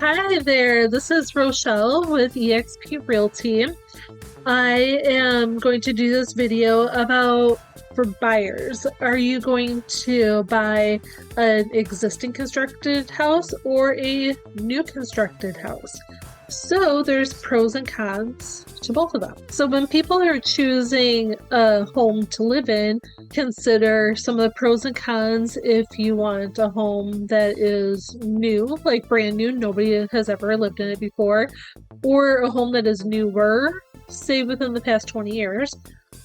Hi there, this is Rochelle with eXp Realty. I am going to do this video about for buyers. Are you going to buy an existing constructed house or a new constructed house? So there's pros and cons to both of them. So when people are choosing a home to live in, consider some of the pros and cons if you want a home that is new, like brand new, nobody has ever lived in it before, or a home that is newer, say within the past 20 years,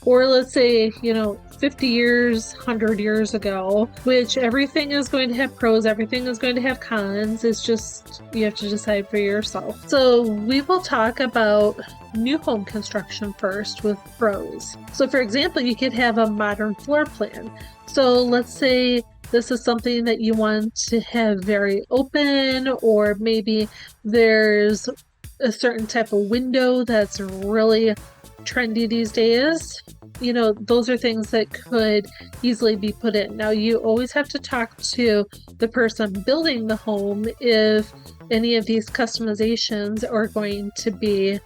or let's say, 50 years, 100 years ago, which everything is going to have pros, everything is going to have cons. It's just, you have to decide for yourself. So we will talk about new home construction first with pros. So for example, you could have a modern floor plan. So let's say this is something that you want to have very open, or maybe there's a certain type of window that's really trendy these days. Those are things that could easily be put in. Now, you always have to talk to the person building the home if any of these customizations are going to be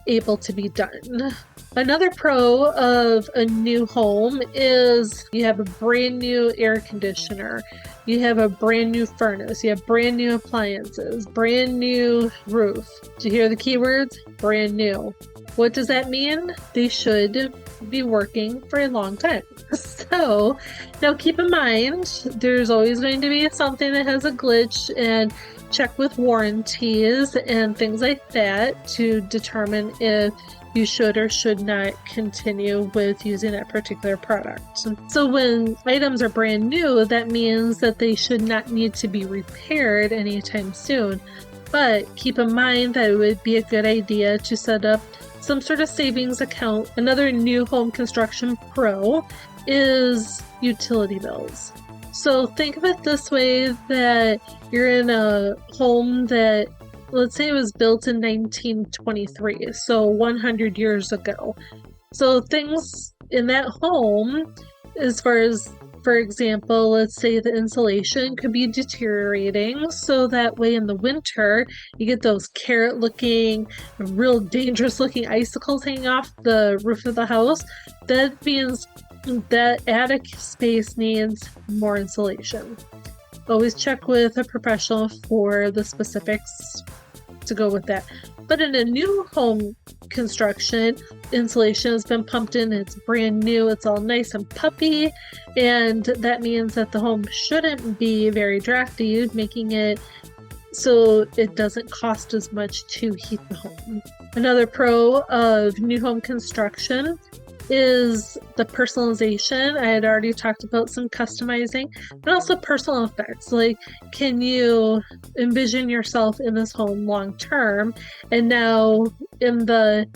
able to be done. Another pro of a new home is you have a brand new air conditioner, you have a brand new furnace, you have brand new appliances, brand new roof. Do you hear the keywords? Brand new. What does that mean? They should be working for a long time. So now keep in mind, there's always going to be something that has a glitch, and check with warranties and things like that to determine if you should or should not continue with using that particular product. So when items are brand new, that means that they should not need to be repaired anytime soon. But keep in mind that it would be a good idea to set up some sort of savings account. Another new home construction pro is utility bills. So think of it this way, that you're in a home that, let's say it was built in 1923, so 100 years ago. So things in that home, as far as, for example, let's say the insulation could be deteriorating, so that way in the winter you get those carrot looking, real dangerous looking icicles hanging off the roof of the house. That means that attic space needs more insulation. Always check with a professional for the specifics to go with that. But in a new home construction, insulation has been pumped in, it's brand new, it's all nice and puppy, and that means that the home shouldn't be very drafty, making it so it doesn't cost as much to heat the home. Another pro of new home construction is the personalization. I had already talked about some customizing, but also personal effects. Like, can you envision yourself in this home long term? And now in the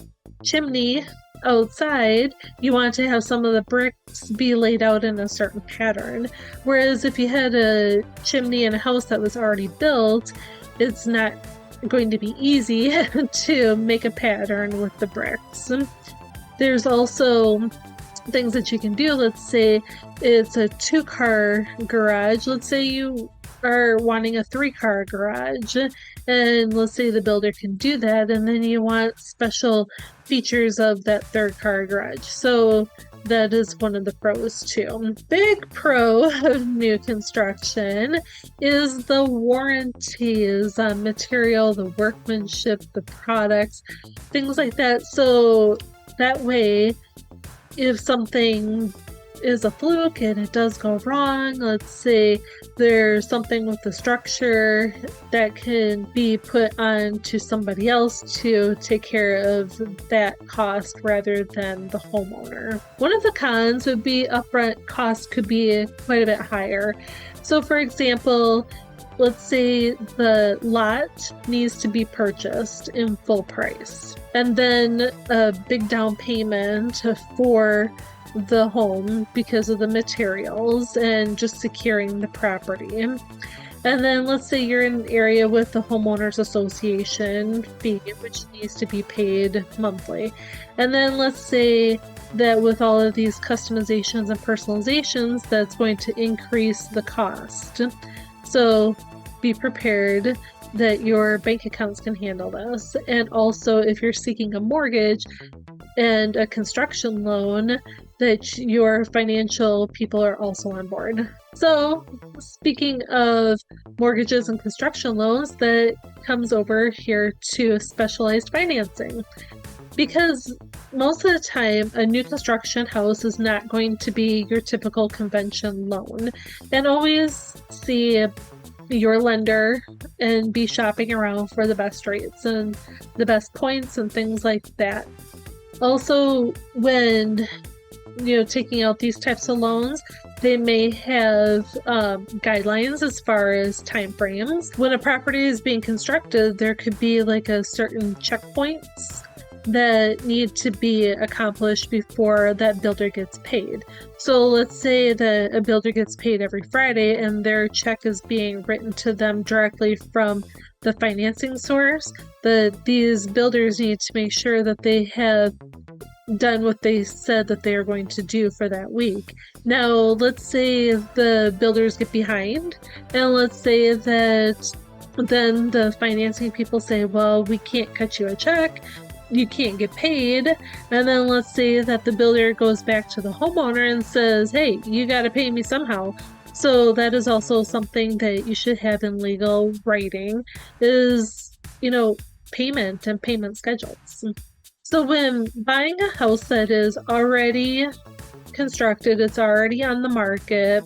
chimney outside, you want to have some of the bricks be laid out in a certain pattern. Whereas if you had a chimney in a house that was already built, it's not going to be easy to make a pattern with the bricks. There's also things that you can do. Let's say it's a 2-car garage. Let's say you are wanting a 3-car garage, and let's say the builder can do that, and then you want special features of that 3rd-car garage. So that is one of the pros too. Big pro of new construction is the warranties on material, the workmanship, the products, things like that. So that way, if something is a fluke and it does go wrong, let's say there's something with the structure, that can be put on to somebody else to take care of that cost rather than the homeowner. One of the cons would be upfront costs could be quite a bit higher. So for example, let's say the lot needs to be purchased in full price, and then a big down payment for the home because of the materials and just securing the property. And then let's say you're in an area with the homeowners association fee, which needs to be paid monthly. And then let's say that with all of these customizations and personalizations, that's going to increase the cost. So be prepared that your bank accounts can handle this. And also, if you're seeking a mortgage and a construction loan, that your financial people are also on board. So, speaking of mortgages and construction loans, that comes over here to specialized financing. Because most of the time, a new construction house is not going to be your typical convention loan. And always see your lender and be shopping around for the best rates and the best points and things like that. Also, when taking out these types of loans, they may have guidelines as far as time frames. When a property is being constructed, there could be like a certain checkpoints that need to be accomplished before that builder gets paid. So let's say that a builder gets paid every Friday and their check is being written to them directly from the financing source. These builders need to make sure that they have done what they said that they are going to do for that week. Now, let's say the builders get behind, and let's say that then the financing people say, well, we can't cut you a check, you can't get paid. And then let's say that the builder goes back to the homeowner and says, hey, you got to pay me somehow. So that is also something that you should have in legal writing is, payment and payment schedules. So when buying a house that is already constructed, it's already on the market,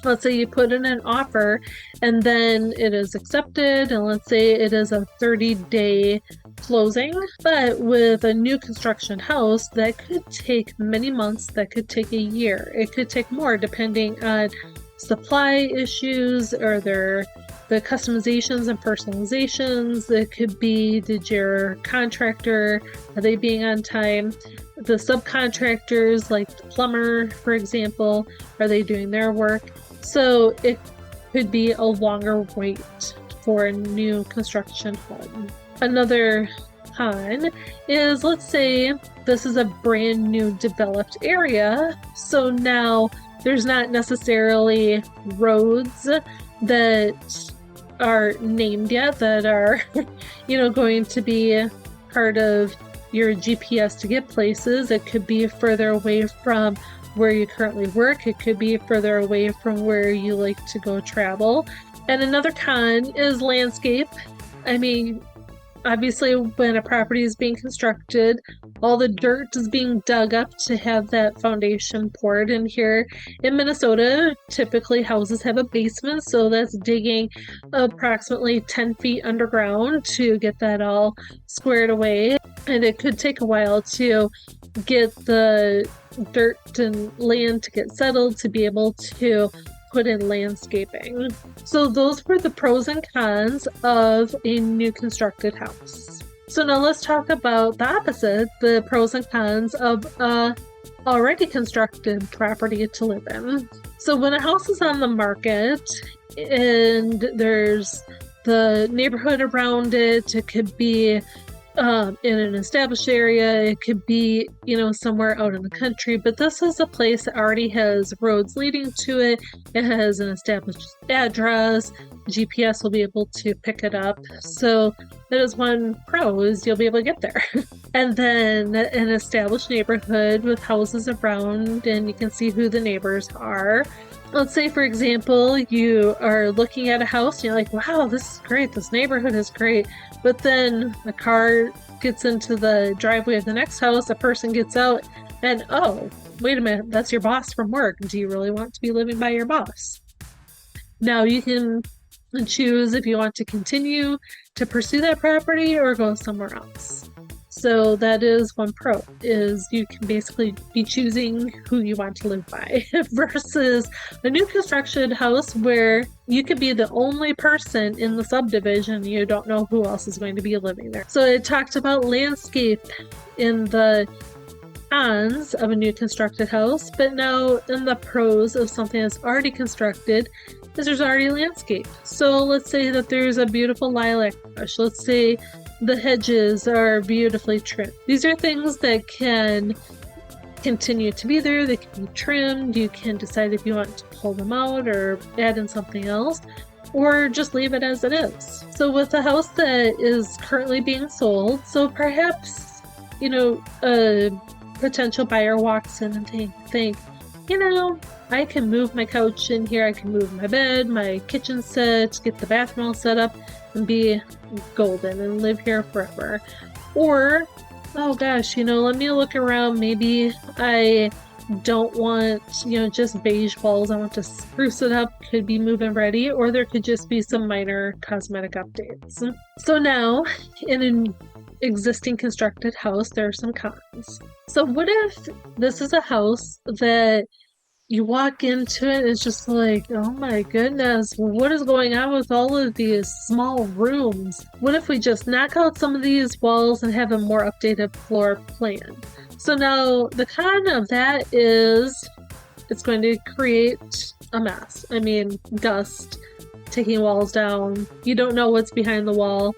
let's say you put in an offer and then it is accepted, and let's say it is a 30-day closing. But with a new construction house, that could take many months, that could take a year. It could take more depending on supply issues or the customizations and personalizations. It could be, did your contractor, are they being on time? The subcontractors, like the plumber, for example, are they doing their work? So it could be a longer wait for a new construction home. Another con is, let's say this is a brand new developed area. So now there's not necessarily roads that are named yet that are, going to be part of your GPS to get places. It could be further away from where you currently work. It could be further away from where you like to go travel. And another con is landscape. I mean, obviously, when a property is being constructed, all the dirt is being dug up to have that foundation poured. And here in Minnesota, typically houses have a basement, so that's digging approximately 10 feet underground to get that all squared away. And it could take a while to get the dirt and land to get settled to be able to put in landscaping. So those were the pros and cons of a new constructed house. So now let's talk about the opposite, the pros and cons of a already constructed property to live in. So when a house is on the market and there's the neighborhood around it, it could be in an established area, it could be, somewhere out in the country, but this is a place that already has roads leading to it. It has an established address. GPS will be able to pick it up. So that is one pro, is you'll be able to get there. And then an established neighborhood with houses around, and you can see who the neighbors are. Let's say, for example, you are looking at a house and you're like, wow, this is great. This neighborhood is great. But then a car gets into the driveway of the next house, a person gets out, and oh, wait a minute, that's your boss from work. Do you really want to be living by your boss? Now you can choose if you want to continue to pursue that property or go somewhere else. So that is one pro, is you can basically be choosing who you want to live by versus a new construction house where you could be the only person in the subdivision. You don't know who else is going to be living there. So it talked about landscape in the cons of a new constructed house, but now in the pros of something that's already constructed is there's already landscape. So let's say that there's a beautiful lilac bush. Let's say the hedges are beautifully trimmed. These are things that can continue to be there. They can be trimmed. You can decide if you want to pull them out or add in something else. or just leave it as it is. So with a house that is currently being sold, so perhaps, a potential buyer walks in and think, I can move my couch in here, I can move my bed, my kitchen set, get the bathroom all set up, and be golden and live here forever. Or, oh gosh, let me look around. Maybe I don't want, just beige walls. I want to spruce it up. Could be move-in ready, or there could just be some minor cosmetic updates. So now, in an existing constructed house, there are some cons. So what if this is a house that you walk into it, it's just like, oh my goodness, what is going on with all of these small rooms? What if we just knock out some of these walls and have a more updated floor plan? So now the con of that is it's going to create a mess. I mean, dust, taking walls down. You don't know what's behind the wall.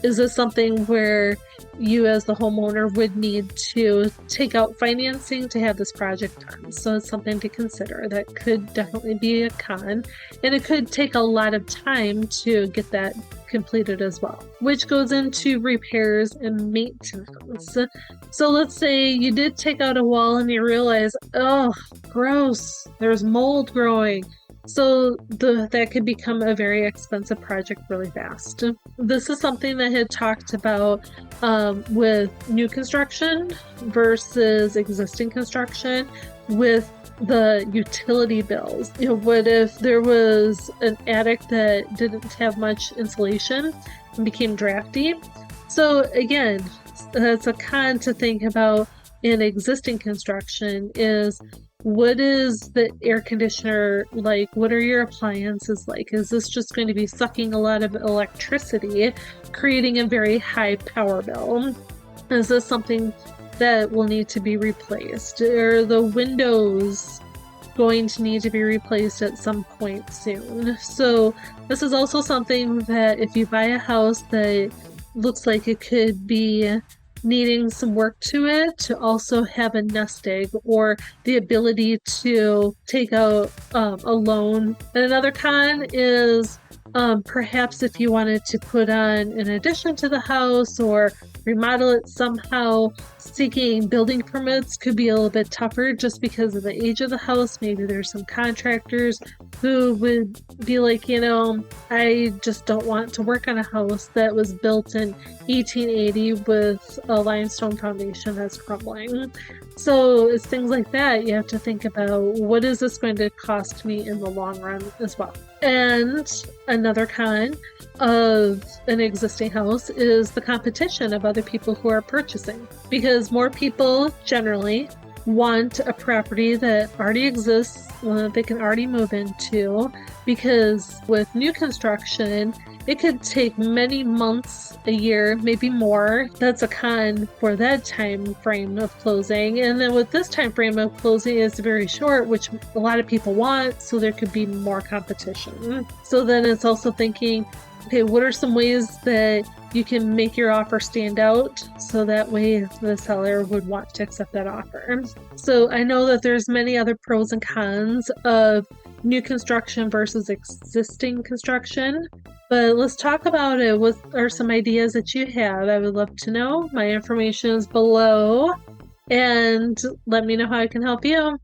Is this something where you as the homeowner would need to take out financing to have this project done? So it's something to consider. That could definitely be a con, and it could take a lot of time to get that completed as well, which goes into repairs and maintenance. So let's say you did take out a wall and you realize, oh, gross, there's mold growing. So that could become a very expensive project really fast. This is something that I had talked about with new construction versus existing construction with the utility bills. What if there was an attic that didn't have much insulation and became drafty? So again, that's a con to think about in existing construction is, what is the air conditioner like? What are your appliances like? Is this just going to be sucking a lot of electricity, creating a very high power bill? Is this something that will need to be replaced? Are the windows going to need to be replaced at some point soon? So this is also something that if you buy a house that looks like it could be needing some work to it, to also have a nest egg or the ability to take out a loan. And another con is perhaps if you wanted to put on an addition to the house or remodel it somehow, seeking building permits could be a little bit tougher just because of the age of the house. Maybe there's some contractors who would be like, I just don't want to work on a house that was built in 1880 with a limestone foundation that's crumbling. So it's things like that you have to think about. What is this going to cost me in the long run as well? And another con of an existing house is the competition of other people who are purchasing, because more people generally want a property that already exists, that they can already move into, because with new construction, it could take many months, a year, maybe more. That's a con for that time frame of closing. And then with this time frame of closing, it's very short, which a lot of people want, so there could be more competition. So then it's also thinking, okay, what are some ways that you can make your offer stand out so that way the seller would want to accept that offer? So I know that there's many other pros and cons of new construction versus existing construction, but let's talk about it. What are some ideas that you have? I would love to know. My information is below, and let me know how I can help you.